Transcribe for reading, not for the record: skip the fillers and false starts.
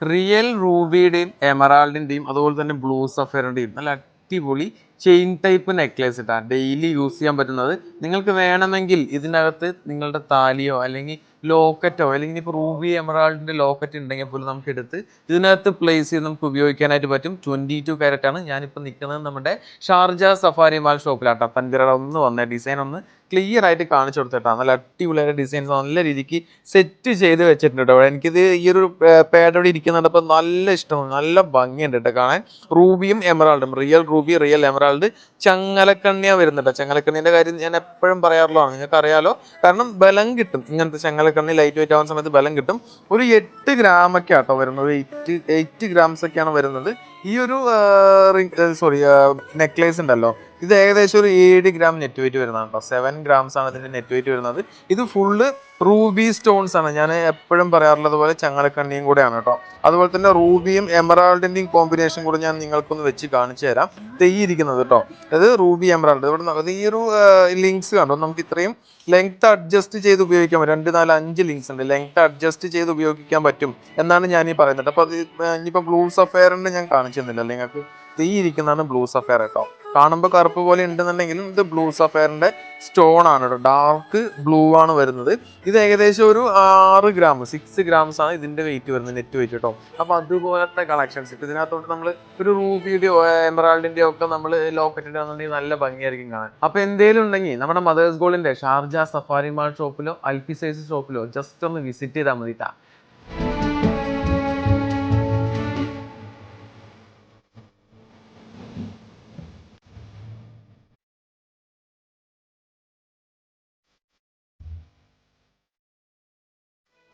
Real റൂബിയുടെയും എമറാൾഡിന്റെയും അതുപോലെ തന്നെ blue സഫയറിന്റെയും നല്ല അടിപൊളി ചെയിൻ ടൈപ്പ് നെക്ലേസ് ഇട്ടാ ഡെയിലി യൂസ് ചെയ്യാൻ പറ്റുന്നത്. നിങ്ങൾക്ക് വേണമെങ്കിൽ ഇതിനകത്ത് നിങ്ങളുടെ താലിയോ അല്ലെങ്കിൽ ലോക്കറ്റോ അല്ലെങ്കിൽ ഇപ്പോൾ റൂബി എമറാൾഡിന്റെ ലോക്കറ്റ് ഉണ്ടെങ്കിൽ പോലും നമുക്ക് എടുത്ത് ഇതിനകത്ത് പ്ലേസ് ചെയ്ത് നമുക്ക് ഉപയോഗിക്കാനായിട്ട് പറ്റും. 22 കാരറ്റ് ആണ്. ഞാനിപ്പോൾ നിൽക്കുന്നത് നമ്മുടെ ഷാർജ സഫാരി മാൾ ഷോപ്പിലാട്ടോ. തൻവിറ ഒന്ന് വന്ന ഡിസൈൻ ഒന്ന് ക്ലിയർ ആയിട്ട് കാണിച്ചു കൊടുത്തിട്ടാണ്. നല്ല അടിപൊളിയായ ഡിസൈൻസ് നല്ല രീതിക്ക് സെറ്റ് ചെയ്ത് വെച്ചിട്ടുണ്ട് കേട്ടോ. എനിക്കിത് ഈ ഒരു പാഡോടെ ഇരിക്കുന്നുണ്ടപ്പോൾ നല്ല ഇഷ്ടമാണ്, നല്ല ഭംഗിയുണ്ട് കേട്ടോ കാണാൻ. റൂബിയും എമറാൾഡും, റിയൽ റൂബി റിയൽ എമറാൾഡ് ചങ്ങലക്കണ്ണിയാ വരുന്നുണ്ട്. ചങ്ങലക്കണ്ണിന്റെ കാര്യം ഞാൻ എപ്പോഴും പറയാറുള്ളതാണ്, നിങ്ങൾക്ക് അറിയാലോ. കാരണം ബലം കിട്ടും, ഇങ്ങനത്തെ ചങ്ങലക്കണ്ണി ലൈറ്റ് വെയിറ്റ് ആവുന്ന സമയത്ത് ബലം കിട്ടും. ഒരു 8 ഗ്രാമൊക്കെ ആട്ടോ വരുന്നത്, 8 ഗ്രാംസ് ഒക്കെയാണ് വരുന്നത്. ഈ ഒരു നെക്ലേസ് ഉണ്ടല്ലോ, ഇത് ഏകദേശം ഒരു 7 ഗ്രാം നെറ്റ് വെയിറ്റ് വരുന്നതാണ് കേട്ടോ. 7 ഗ്രാംസ് ആണ് ഇതിന്റെ നെറ്റ് വെയിറ്റ് വരുന്നത്. ഇത് ഫുള്ള് റൂബി സ്റ്റോൺസ് ആണ്. ഞാൻ എപ്പോഴും പറയാറുള്ളത് പോലെ ചങ്ങലക്കണ്ണിയും കൂടെയാണ് കേട്ടോ. അതുപോലെ തന്നെ റൂബിയും എമറാൾഡിന്റെയും കോമ്പിനേഷൻ കൂടെ ഞാൻ നിങ്ങൾക്കൊന്ന് വെച്ച് കാണിച്ചു തരാം. തെയ്യിരിക്കുന്നത് കേട്ടോ, അത് റൂബി എമറാൾഡ്. ഇവിടെ ഈ ഒരു ലിങ്ക്സ് കണ്ടോ, നമുക്ക് ഇത്രയും ലെങ്ത് അഡ്ജസ്റ്റ് ചെയ്ത് ഉപയോഗിക്കാൻ പറ്റും. 2, 4, 5 ലിങ്ക്സ് ഉണ്ട്, ലെങ്ത് അഡ്ജസ്റ്റ് ചെയ്ത് ഉപയോഗിക്കാൻ പറ്റും എന്നാണ് ഞാൻ ഈ പറയുന്നത്. അപ്പൊ അത് ഇനിയിപ്പോ ബ്ലൂ സഫയറിന്റെ ഞാൻ കാണിച്ചു തന്നില്ല നിങ്ങൾക്ക്. തെയ്യിരിക്കുന്നതാണ് ബ്ലൂ സഫയർ കേട്ടോ. കാണുമ്പോൾ കറുപ്പ് പോലെ ഉണ്ടെന്നുണ്ടെങ്കിലും ഇത് ബ്ലൂ സഫയറിന്റെ സ്റ്റോൺ ആണ് കേട്ടോ. ഡാർക്ക് ബ്ലൂ ആണ് വരുന്നത്. ഇത് ഏകദേശം ഒരു 6 ഗ്രാം, 6 ഗ്രാംസ് ആണ് ഇതിന്റെ വെയിറ്റ് വരുന്നത്, നെറ്റ് വെയിറ്റ് കേട്ടോ. അപ്പൊ അതുപോലത്തെ കളക്ഷൻസ് ഇപ്പൊ ഇതിനകത്തോട്ട് നമ്മൾ ഒരു റൂബിയുടെയോ എമറാൾഡിന്റെയോ ഒക്കെ നമ്മൾ ലോക്കറ്റ് ഇടുകയാണെന്നുണ്ടെങ്കിൽ നല്ല ഭംഗിയായിരിക്കും കാണാൻ. അപ്പൊ എന്തേലും ഉണ്ടെങ്കിൽ നമ്മുടെ മദേഴ്സ് ഗോൾഡിന്റെ ഷാർജ സഫാരി മാൾ ഷോപ്പിലോ അൽഫി സൈസ് ഷോപ്പിലോ ജസ്റ്റ് ഒന്ന് വിസിറ്റ് ചെയ്താൽ മതിട്ടാ.